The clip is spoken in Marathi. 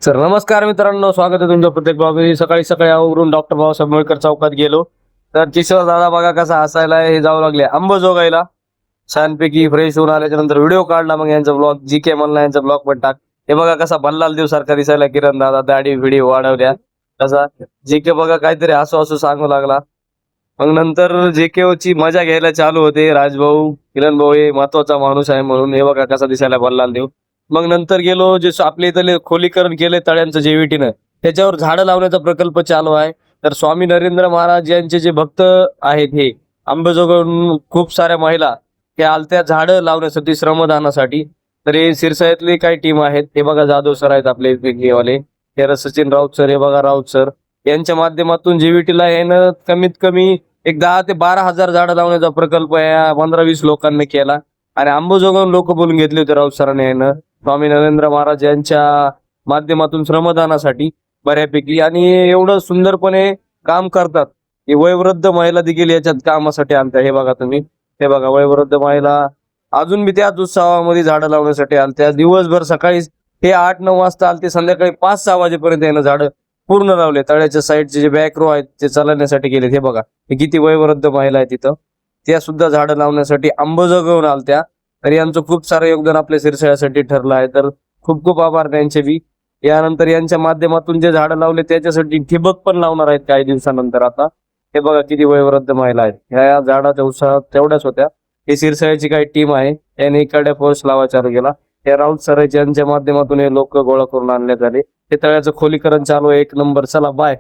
सर नमस्कार मित्रांनो, स्वागत आहे तुमच्या प्रत्येक ब्लॉग. सकाळी सकाळी आवरून डॉक्टर बाबासाहेब आंबेडकर चौकात गेलो तर किशोर दादा बघा कसा हसायला हे जाऊ लागले अंबाजोगाईला. छानपैकी फ्रेश होऊन आल्याच्या नंतर व्हिडिओ काढला. मग यांचा ब्लॉग जी के म्हणला, यांचा ब्लॉग पण टाक. हे बघा कसा बल्लाल देव सारखा दिसायला किरण दादा, दाढी व्हिडिओ वाढवल्या. कसा जी के बघा काहीतरी हसू हसू सांगू लागला. मग नंतर जे के ची मजा घ्यायला चालू होते. राजभाऊ किरण भाऊ हे महत्वाचा माणूस आहे म्हणून. हे बघा कसा दिसायला बल्लाल देव. मग नंतर गेलो जे आपल्या इथले खोलीकरण केले तळ्यांचं जेवीटीनं, त्याच्यावर झाडं लावण्याचा प्रकल्प चालू आहे. तर स्वामी नरेंद्र महाराज यांचे जे भक्त आहेत हे अंबाजोगाईहून खूप साऱ्या महिला त्या आलत्या झाडं लावण्यासाठी, श्रमदानासाठी. तर हे सिरसाळ्यातली काही टीम आहेत. हे बघा जाधव सर आहेत आपले वाले, हे सचिन राऊत सर, हे बघा राऊत सर. यांच्या माध्यमातून जेवीटीला यानं कमीत कमी एक 10 ते 12,000 झाडं लावण्याचा प्रकल्प या 15-20 लोकांनी केला. आणि अंबाजोगाईहून लोक बोलून घेतले होते राऊत सरांनी यानं स्वामी नरेंद्र महाराज यांच्या माध्यमातून श्रमदानासाठी बऱ्यापैकी. आणि एवढं सुंदरपणे काम करतात की वयोवृद्ध महिला देखील याच्यात कामासाठी आणतात. हे बघा तुम्ही, हे बघा वयोवृद्ध महिला अजून बी त्याच उत्सवामध्ये झाडं लावण्यासाठी आलत्या. दिवसभर सकाळी हे 8-9 वाजता आलते, संध्याकाळी 5-6 वाजेपर्यंत यानं झाडं पूर्ण लावले. तळ्याच्या साईडचे जे बॅक रो आहेत ते चालवण्यासाठी गेले. हे बघा हे किती वयोवृद्ध महिला आहे तिथं, त्या सुद्धा झाडं लावण्यासाठी अंबाजोगाईहून आलत्या. तर यांचं खूप सारं योगदान आपल्या सिरसाळ्यासाठी ठरलं आहे. तर खूप खूप आभार त्यांचे बी. यानंतर यांच्या माध्यमातून जे झाडं लावले त्याच्यासाठी ठिबक पण लावणार आहेत काही दिवसानंतर. आता हे बघा किती वयोवृद्ध महिला आहेत. ह्या झाडाच्या उत्साहात तेवढ्याच होत्या. ही सिरसाळ्याची काही टीम आहे, याने इकडे फोर्स लावा चालू केला. या राऊत सर यांच्या माध्यमातून हे लोक गोळा करून आणण्यात आले. हे तळ्याचं खोलीकरण चालू आहे. 1 नंबर. चला बाय.